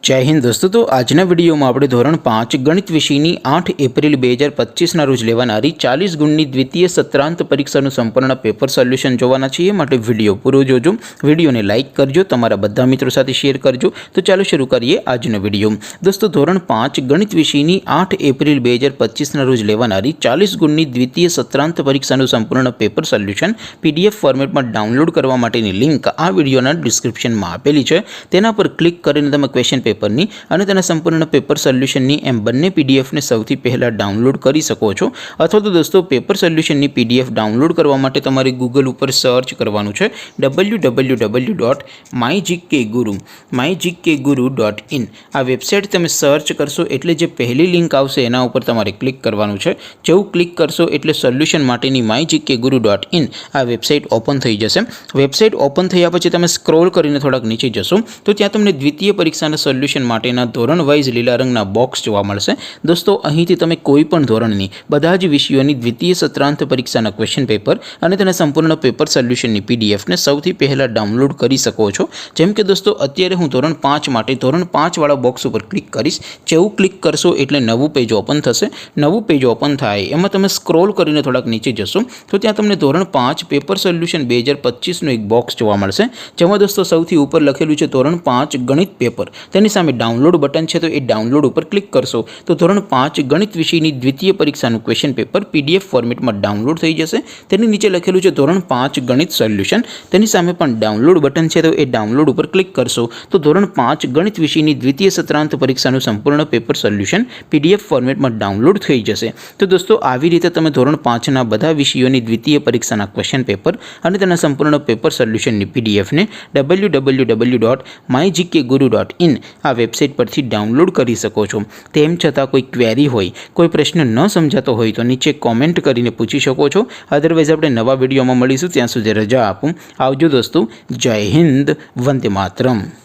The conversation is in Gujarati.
जय हिंद दोस्तों। तो आजना वीडियो में આપણે ધોરણ 5 ગણિત વિષયની 8 એપ્રિલ 2025 ના રોજ લેવાનારી 40 ગુણની દ્વિતીય સત્રાંત પરીક્ષાનું સંપૂર્ણ પેપર સોલ્યુશન જોવાના છીએ। માટે વિડિયો પૂરો જોજો, વિડિયોને લાઈક કરજો, તમારા બધા મિત્રો સાથે શેર કરજો। તો ચાલો શરૂ કરીએ આજનો વિડિયો। દોસ્તો ધોરણ 5 ગણિત વિષયની 8 એપ્રિલ 2025 ના રોજ લેવાનારી 40 ગુણની દ્વિતીય સત્રાંત પરીક્ષાનું સંપૂર્ણ પેપર સોલ્યુશન પીડીએફ ફોર્મેટમાં ડાઉનલોડ કરવા માટેની લિંક આ વિડિયોના ડિસ્ક્રિપ્શનમાં આપેલી છે। તેના પર ક્લિક કરીને તમે ક્વેશ્ચન પેપરની અને તેના સંપૂર્ણ પેપર સોલ્યુશનની એમ બંને પીડીએફને સૌથી પહેલાં ડાઉનલોડ કરી શકો છો। અથવા તો દોસ્તો પેપર સોલ્યુશનની પીડીએફ ડાઉનલોડ કરવા માટે તમારે ગૂગલ ઉપર સર્ચ કરવાનું છે www.mygkguru.in। આ વેબસાઇટ તમે સર્ચ કરશો એટલે જે પહેલી લિંક આવશે એના ઉપર તમારે ક્લિક કરવાનું છે। જેવું ક્લિક કરશો એટલે સોલ્યુશન માટેની mygkguru.in આ વેબસાઇટ ઓપન થઈ જશે। વેબસાઇટ ઓપન થયા પછી તમે સ્ક્રોલ કરીને થોડાક નીચે જશો તો ત્યાં તમને દ્વિતીય પરીક્ષાના સોલ્યુશન માટેના ધોરણ વાઇઝ લીલા રંગના બોક્સ જોવા મળશે। દોસ્તો અહીંથી તમે કોઈ પણ ધોરણની બધા જ વિષયોની દ્વિતીય સત્રાંત પરીક્ષાના ક્વેશ્ચન પેપર અને તેના સંપૂર્ણ પેપર સોલ્યુશનની પીડીએફને સૌથી પહેલાં ડાઉનલોડ કરી શકો છો। જેમ કે દોસ્તો અત્યારે હું ધોરણ 5 માટે ધોરણ 5 વાળા બોક્સ ઉપર ક્લિક કરીશ। જેવું ક્લિક કરશો એટલે નવું પેજ ઓપન થશે। નવું પેજ ઓપન થાય એમાં તમે સ્ક્રોલ કરીને થોડાક નીચે જશો તો ત્યાં તમને ધોરણ 5 પેપર સોલ્યુશન 2025નું એક બોક્સ જોવા મળશે। જેમાં દોસ્તો સૌથી ઉપર લખેલું છે ધોરણ 5 ગણિત પેપર, તેની સામે ડાઉનલોડ બટન છે તો એ ડાઉનલોડ ઉપર ક્લિક કરશો તો ધોરણ 5 ગણિત વિષયની દ્વિતીય પરીક્ષાનું ક્વેશ્ચન પેપર પીડીએફ ફોર્મેટમાં ડાઉનલોડ થઈ જશે। તેની નીચે લખેલું છે ધોરણ 5 ગણિત સોલ્યુશન, તેની સામે પણ ડાઉનલોડ બટન છે તો એ ડાઉનલોડ ઉપર ક્લિક કરશો તો ધોરણ 5 ગણિત વિષયની દ્વિતીય સત્રાંત પરીક્ષાનું સંપૂર્ણ પેપર સોલ્યુશન પીડીએફ ફોર્મેટમાં ડાઉનલોડ થઈ જશે। તો દોસ્તો આવી રીતે તમે ધોરણ 5ના બધા વિષયોની દ્વિતીય પરીક્ષાના ક્વેશ્ચન પેપર અને તેના સંપૂર્ણ પેપર સોલ્યુશનની પીડીએફને www.mygkguru.in આ વેબસાઇટ પરથી ડાઉનલોડ કરી શકો છો। તેમ છતાં કોઈ ક્વેરી હોય, કોઈ પ્રશ્ન ન સમજાતો હોય તો નીચે કોમેન્ટ કરીને પૂછી શકો છો। અધરવાઇઝ આપણે નવા વિડીયોમાં મળીશું, ત્યાં સુધી રજા આપું। આવજો દોસ્તો, જય હિન્દ, વંદે માતરમ।